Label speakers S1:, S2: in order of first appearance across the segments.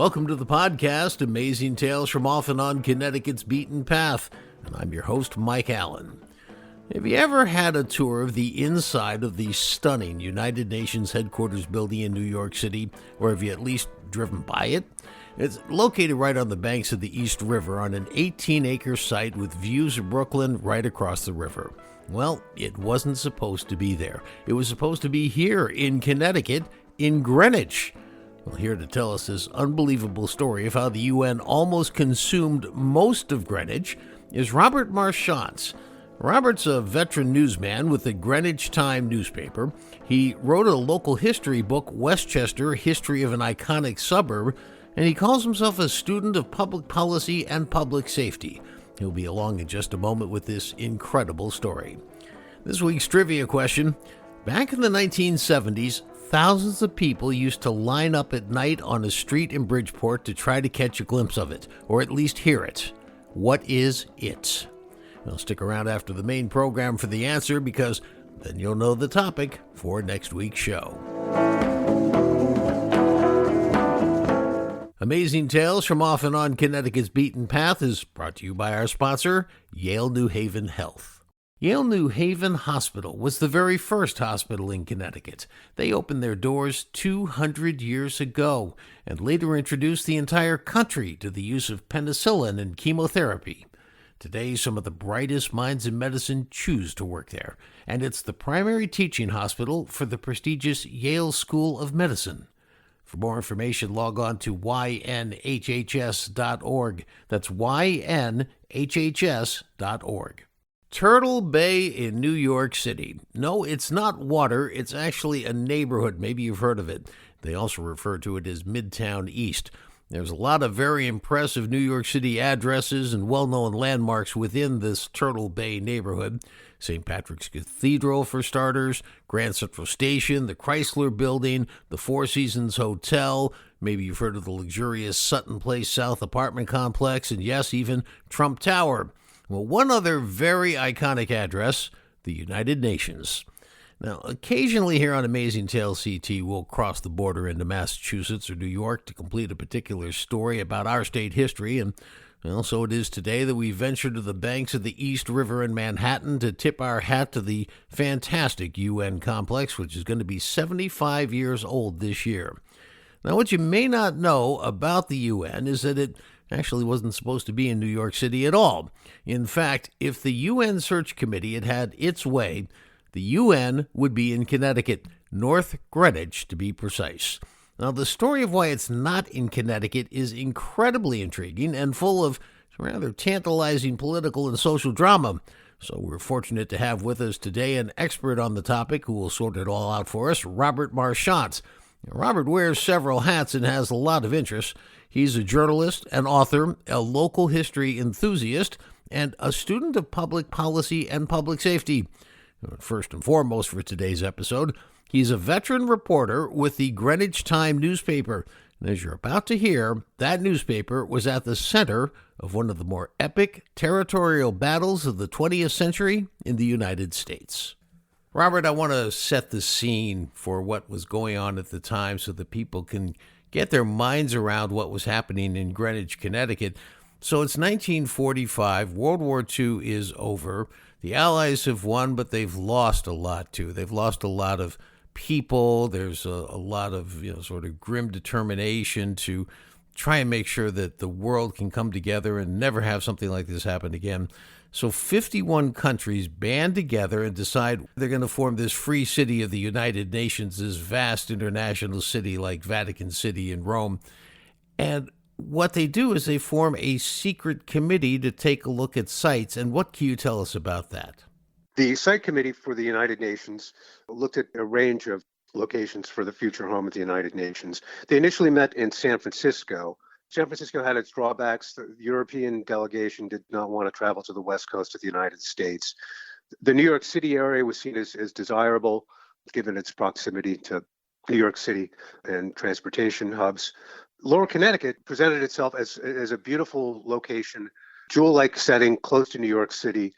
S1: Welcome to the podcast, Amazing Tales from Off and On Connecticut's Beaten Path, and I'm your host, Mike Allen. Have you ever had a tour of the inside of the stunning United Nations headquarters building in New York City, or have you at least driven by it? It's located right on the banks of the East River on an 18-acre site with views of Brooklyn right across the river. Well, it wasn't supposed to be there. It was supposed to be here in Connecticut, in Greenwich. Well, here to tell us this unbelievable story of how the UN almost consumed most of Greenwich is Robert Marchant. Robert's a veteran newsman with the Greenwich Time newspaper. He wrote a local history book, Westchester, History of an Iconic Suburb, and he calls himself a student of public policy and public safety. He'll be along in just a moment with this incredible story. This week's trivia question: back in the 1970s, thousands of people used to line up at night on a street in Bridgeport to try to catch a glimpse of it, or at least hear it. What is it? Now stick around after the main program for the answer, because then you'll know the topic for next week's show. Amazing Tales from Off and On Connecticut's Beaten Path is brought to you by our sponsor, Yale New Haven Health. Yale New Haven Hospital was the very first hospital in Connecticut. They opened their doors 200 years ago and later introduced the entire country to the use of penicillin and chemotherapy. Today, some of the brightest minds in medicine choose to work there, and it's the primary teaching hospital for the prestigious Yale School of Medicine. For more information, log on to ynhhs.org. That's ynhhs.org. Turtle Bay in New York City. No, it's not water. It's actually a neighborhood. Maybe you've heard of it. They also refer to it as Midtown East. There's a lot of very impressive New York City addresses and well-known landmarks within this Turtle Bay neighborhood. St. Patrick's Cathedral, for starters, Grand Central Station, the Chrysler Building, the Four Seasons Hotel. Maybe you've heard of the luxurious Sutton Place South apartment complex, and yes, even Trump Tower. Well, one other very iconic address, the United Nations. Now, occasionally here on Amazing Tales CT, we'll cross the border into Massachusetts or New York to complete a particular story about our state history, and well, so it is today that we venture to the banks of the East River in Manhattan to tip our hat to the fantastic UN complex, which is going to be 75 years old this year. Now, what you may not know about the UN is that it actually wasn't supposed to be in New York City at all. In fact, if the UN Search Committee had had its way, the UN would be in Connecticut, North Greenwich to be precise. Now, the story of why it's not in Connecticut is incredibly intriguing and full of rather tantalizing political and social drama. So we're fortunate to have with us today an expert on the topic who will sort it all out for us, Robert Marchant. Robert wears several hats and has a lot of interests. He's a journalist, an author, a local history enthusiast, and a student of public policy and public safety. First and foremost for today's episode, he's a veteran reporter with the Greenwich Time newspaper. And as you're about to hear, that newspaper was at the center of one of the more epic territorial battles of the 20th century in the United States. Robert, I want to set the scene for what was going on at the time so that people can get their minds around what was happening in Greenwich, Connecticut. So it's 1945. World War II is over. The Allies have won, but they've lost a lot, too. They've lost a lot of people. There's a lot of, sort of grim determination to try and make sure that the world can come together and never have something like this happen again. So 51 countries band together and decide they're going to form this free city of the United Nations, this vast international city like Vatican City in Rome. And what they do is they form a secret committee to take a look at sites. And what can you tell us about that?
S2: The Site Committee for the United Nations looked at a range of locations for the future home of the United Nations. They initially met in San Francisco. San Francisco had its drawbacks. The European delegation did not want to travel to the west coast of the United States. The New York City area was seen as desirable, given its proximity to New York City and transportation hubs. Lower Connecticut presented itself as a beautiful location, jewel-like setting close to New York City.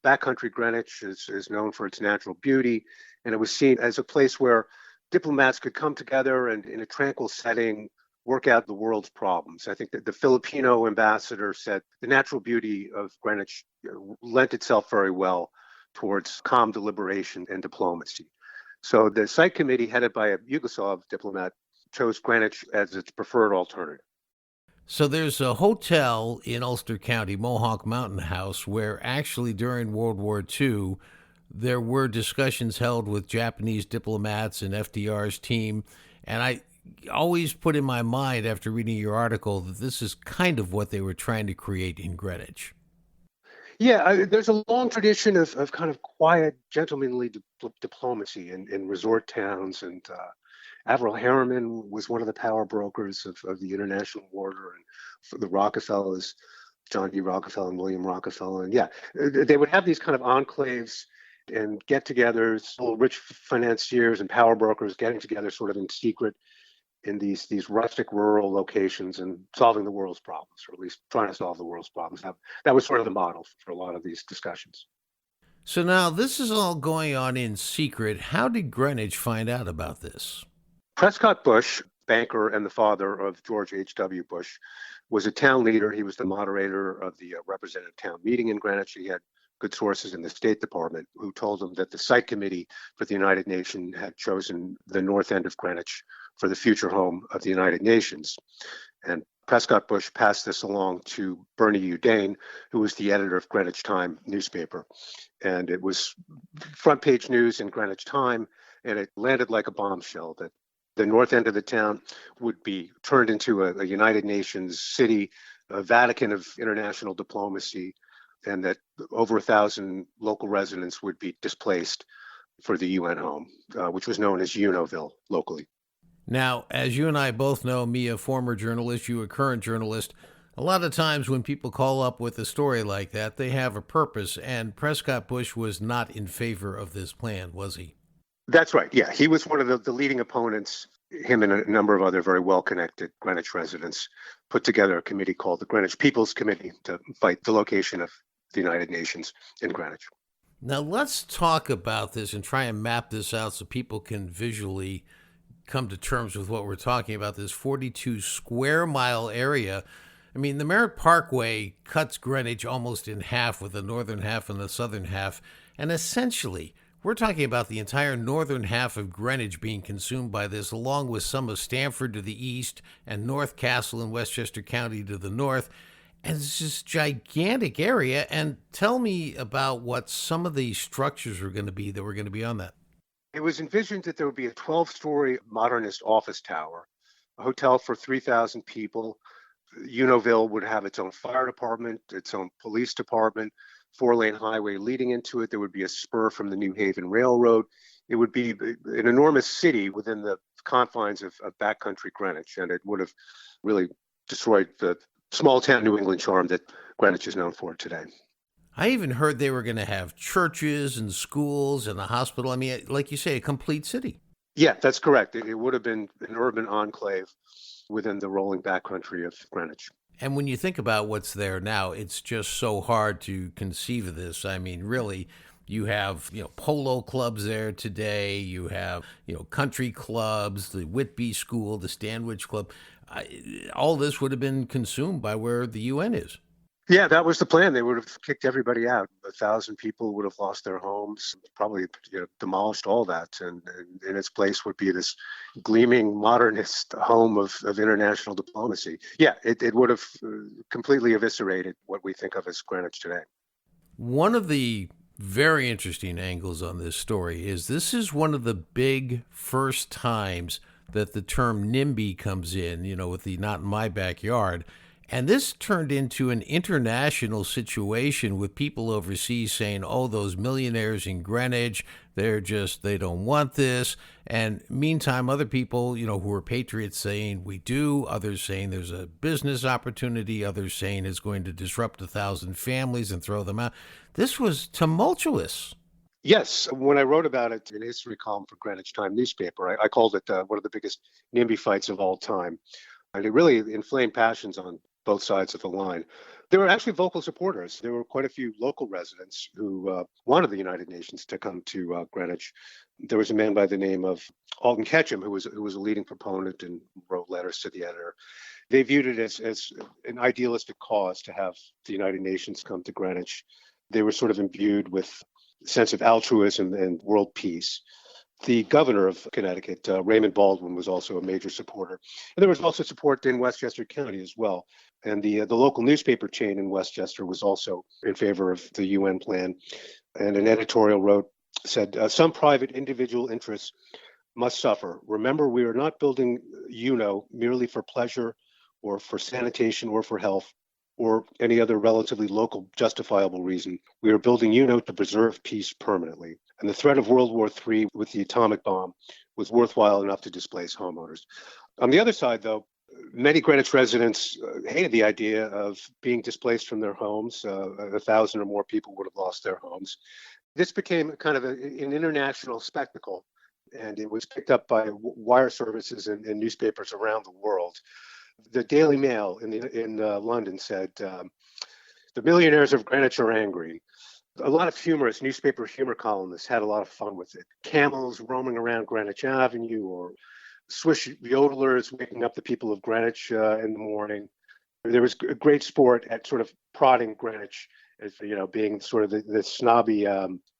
S2: Backcountry Greenwich is known for its natural beauty, and it was seen as a place where diplomats could come together and in a tranquil setting work out the world's problems. I think that the Filipino ambassador said the natural beauty of Greenwich lent itself very well towards calm deliberation and diplomacy. So the site committee, headed by a Yugoslav diplomat, chose Greenwich as its preferred alternative.
S1: So there's a hotel in Ulster County, Mohawk Mountain House, where actually during World War II, there were discussions held with Japanese diplomats and FDR's team. And I always put in my mind after reading your article that this is kind of what they were trying to create in Greenwich.
S2: Yeah, there's a long tradition of kind of quiet, gentlemanly diplomacy in resort towns. And Averell Harriman was one of the power brokers of the international order, and for the Rockefellers, John D. Rockefeller and William Rockefeller. And yeah, they would have these kind of enclaves and get-togethers, little rich financiers and power brokers getting together sort of in secret in these rustic rural locations and solving the world's problems, or at least trying to solve the world's problems. That was sort of the model for a lot of these discussions.
S1: So now this is all going on in secret. How did Greenwich find out about this?
S2: Prescott Bush, banker and the father of George H.W. Bush, was a town leader. He was the moderator of the representative town meeting in Greenwich. He had good sources in the State Department who told him that the site committee for the United Nations had chosen the north end of Greenwich for the future home of the United Nations. And Prescott Bush passed this along to Bernie U. Dane, who was the editor of Greenwich Time newspaper. And it was front page news in Greenwich Time, and it landed like a bombshell that the north end of the town would be turned into a United Nations city, a Vatican of international diplomacy, and that over 1,000 local residents would be displaced for the UN home, which was known as Unoville locally.
S1: Now, as you and I both know, me a former journalist, you a current journalist, a lot of times when people call up with a story like that, they have a purpose, and Prescott Bush was not in favor of this plan, was he?
S2: That's right. Yeah, he was one of the leading opponents. Him and a number of other very well-connected Greenwich residents put together a committee called the Greenwich People's Committee to fight the location of the United Nations in Greenwich.
S1: Now, let's talk about this and try and map this out so people can visually come to terms with what we're talking about, this 42 square mile area. I mean, the Merritt Parkway cuts Greenwich almost in half, with the northern half and the southern half. And essentially, we're talking about the entire northern half of Greenwich being consumed by this, along with some of Stamford to the east and North Castle in Westchester County to the north. And it's this gigantic area. And tell me about what some of the structures were going to be that were going to be on that.
S2: It was envisioned that there would be a 12-story modernist office tower, a hotel for 3,000 people. Unoville would have its own fire department, its own police department, 4-lane highway leading into it. There would be a spur from the New Haven Railroad. It would be an enormous city within the confines of backcountry Greenwich, and it would have really destroyed the small town New England charm that Greenwich is known for today.
S1: I even heard they were going to have churches and schools and a hospital. I mean, like you say, a complete city.
S2: Yeah, that's correct. It would have been an urban enclave within the rolling backcountry of Greenwich.
S1: And when you think about what's there now, it's just so hard to conceive of this. I mean, really, you have, polo clubs there today. You have, country clubs, the Whitby School, the Stanwich Club. All this would have been consumed by where the UN is.
S2: Yeah, that was the plan. They would have kicked everybody out. 1,000 people would have lost their homes, probably demolished all that. And in its place would be this gleaming modernist home of international diplomacy. Yeah, it would have completely eviscerated what we think of as Greenwich today.
S1: One of the very interesting angles on this story is this is one of the big first times that the term NIMBY comes in, with the not in my backyard. And this turned into an international situation with people overseas saying, oh, those millionaires in Greenwich, they don't want this. And meantime, other people, who are patriots saying we do, others saying there's a business opportunity, others saying it's going to disrupt 1,000 families and throw them out. This was tumultuous.
S2: Yes, when I wrote about it in a history column for Greenwich Time newspaper, I called it one of the biggest NIMBY fights of all time. And it really inflamed passions on both sides of the line. There were actually vocal supporters. There were quite a few local residents who wanted the United Nations to come to Greenwich. There was a man by the name of Alton Ketchum who was a leading proponent and wrote letters to the editor. They viewed it as an idealistic cause to have the United Nations come to Greenwich. They were sort of imbued with a sense of altruism and world peace. The governor of Connecticut, Raymond Baldwin, was also a major supporter. And there was also support in Westchester County as well. And the local newspaper chain in Westchester was also in favor of the UN plan. And an editorial said, some private individual interests must suffer. Remember, we are not building UNO merely for pleasure or for sanitation or for health or any other relatively local justifiable reason. We are building UNO to preserve peace permanently. And the threat of World War III with the atomic bomb was worthwhile enough to displace homeowners. On the other side, though, many Greenwich residents hated the idea of being displaced from their homes. 1,000 or more people would have lost their homes. This became kind of an international spectacle, and it was picked up by wire services and newspapers around the world. The Daily Mail in London said, the millionaires of Greenwich are angry. A lot of humorous newspaper humor columnists had a lot of fun with it. Camels roaming around Greenwich Avenue, or Swiss yodelers waking up the people of Greenwich in the morning. There was great sport at sort of prodding Greenwich as, being sort of the snobby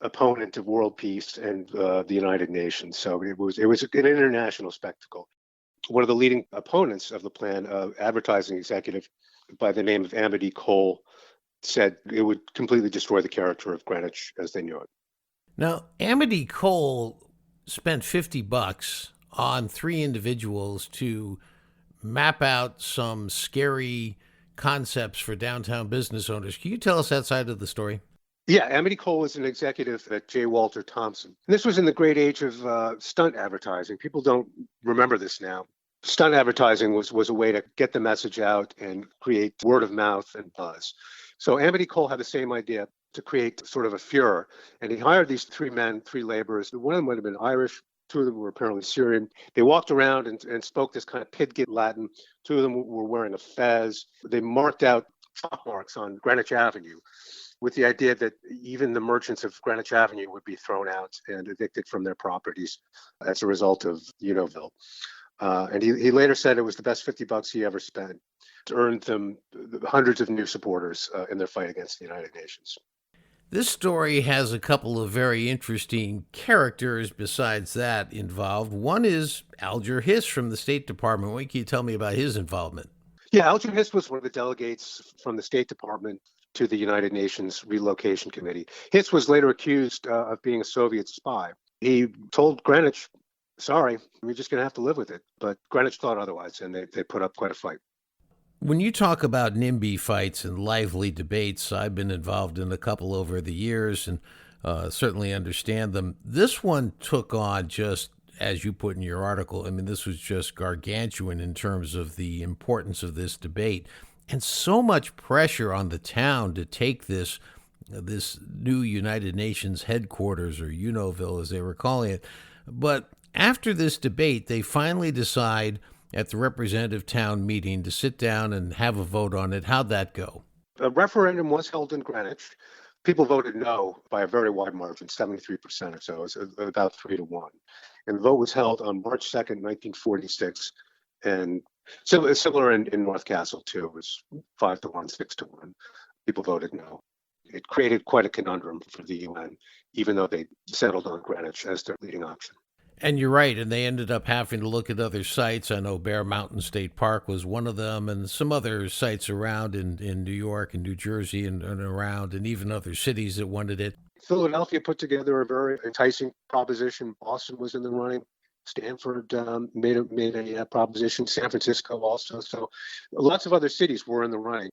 S2: opponent of world peace and the United Nations. So it was an international spectacle. One of the leading opponents of the plan, advertising executive by the name of Amity Cole, said it would completely destroy the character of Greenwich as they knew it.
S1: Now, Amity Cole spent $50 on 3 individuals to map out some scary concepts for downtown business owners. Can you tell us that side of the story?
S2: Yeah, Amity Cole was an executive at J. Walter Thompson. This was in the great age of stunt advertising. People don't remember this now. Stunt advertising was a way to get the message out and create word of mouth and buzz. So Amity Cole had the same idea, to create sort of a furor. And he hired these 3 men, 3 laborers. One of them would have been Irish. 2 of them were apparently Syrian. They walked around and spoke this kind of Pidgin Latin. 2 of them were wearing a fez. They marked out chalk marks on Greenwich Avenue with the idea that even the merchants of Greenwich Avenue would be thrown out and evicted from their properties as a result of Unoville. And he later said it was the best $50 he ever spent. It earned them hundreds of new supporters in their fight against the United Nations.
S1: This story has a couple of very interesting characters besides that involved. One is Alger Hiss from the State Department. What can you tell me about his involvement?
S2: Yeah, Alger Hiss was one of the delegates from the State Department to the United Nations Relocation Committee. Hiss was later accused of being a Soviet spy. He told Greenwich, sorry, we're just going to have to live with it. But Greenwich thought otherwise, and they put up quite a fight.
S1: When you talk about NIMBY fights and lively debates, I've been involved in a couple over the years and certainly understand them. This one took on, just as you put in your article, I mean, this was just gargantuan in terms of the importance of this debate, and so much pressure on the town to take this new United Nations headquarters, or Unoville as they were calling it. But after this debate, they finally decide at the representative town meeting to sit down and have a vote on it. How'd that go?
S2: A referendum was held in Greenwich. People voted no by a very wide margin, 73% or so. It was about 3-1. And the vote was held on March 2nd, 1946. And similar in North Castle, too. It was 5-1, 6-1. People voted no. It created quite a conundrum for the UN, even though they settled on Greenwich as their leading option.
S1: And you're right, and they ended up having to look at other sites. I know Bear Mountain State Park was one of them, and some other sites around in New York and New Jersey and around, and even other cities that wanted it.
S2: Philadelphia put together a very enticing proposition. Boston was in the running. Stanford made a proposition. San Francisco also. So lots of other cities were in the running.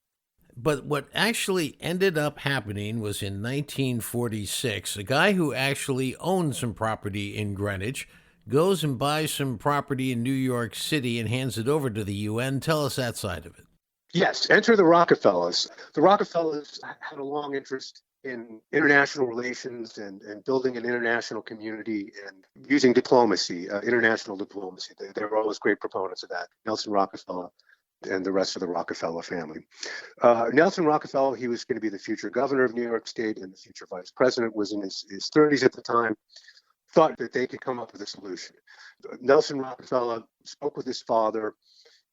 S1: But what actually ended up happening was in 1946, a guy who actually owned some property in Greenwich goes and buys some property in New York City and hands it over to the UN. Tell us that side of it.
S2: Yes, enter the Rockefellers. The Rockefellers had a long interest in international relations and building an international community and using diplomacy, international diplomacy. They were always great proponents of that. Nelson Rockefeller and the rest of the Rockefeller family. Nelson Rockefeller, he was going to be the future governor of New York State and the future vice president, was in his 30s at the time, thought that they could come up with a solution. Nelson Rockefeller spoke with his father,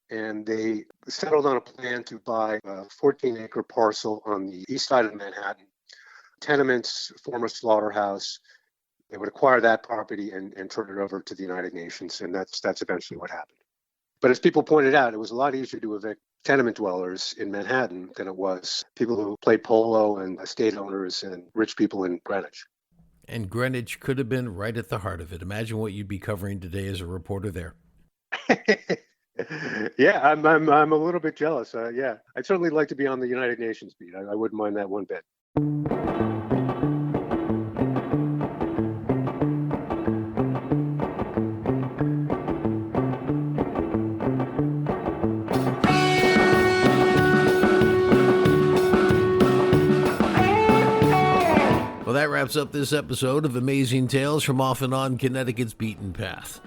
S2: and they settled on a plan to buy a 14-acre parcel on the east side of Manhattan, tenements, former slaughterhouse. They would acquire that property and turn it over to the United Nations, and that's eventually what happened. But as people pointed out, it was a lot easier to evict tenement dwellers in Manhattan than it was people who played polo and estate owners and rich people in Greenwich.
S1: And Greenwich could have been right at the heart of it. Imagine what you'd be covering today as a reporter there.
S2: Yeah, I'm a little bit jealous. Yeah, I'd certainly like to be on the United Nations beat. I wouldn't mind that one bit.
S1: Well, that wraps up this episode of Amazing Tales from Off and On Connecticut's Beaten Path.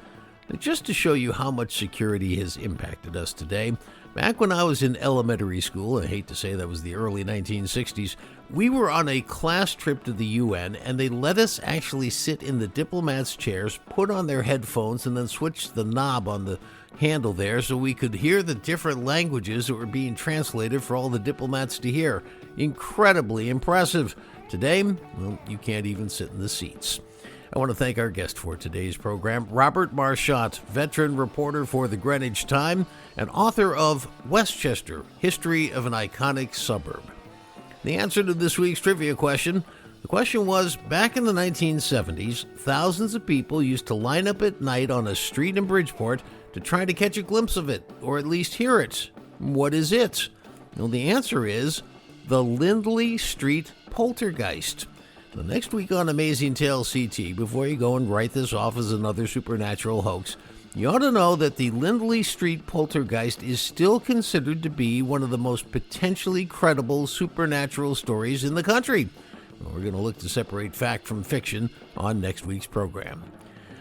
S1: And just to show you how much security has impacted us today, back when I was in elementary school, I hate to say that was the early 1960s, we were on a class trip to the UN, and they let us actually sit in the diplomats' chairs, put on their headphones, and then switch the knob on the handle there so we could hear the different languages that were being translated for all the diplomats to hear. Incredibly impressive. Today, well, you can't even sit in the seats. I want to thank our guest for today's program, Robert Marchant, veteran reporter for the Greenwich Time and author of Westchester, History of an Iconic Suburb. The answer to this week's trivia question, the question was, back in the 1970s, thousands of people used to line up at night on a street in Bridgeport to try to catch a glimpse of it, or at least hear it. What is it? Well, the answer is the Lindley Street Poltergeist. The next week on Amazing Tales CT, before you go and write this off as another supernatural hoax, you ought to know that the Lindley Street Poltergeist is still considered to be one of the most potentially credible supernatural stories in the country. We're going to look to separate fact from fiction on next week's program.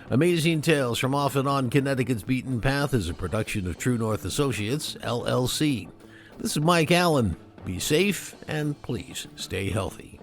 S1: Amazing Tales from Off and On Connecticut's Beaten Path is a production of True North Associates, LLC. This is Mike Allen. Be safe and please stay healthy.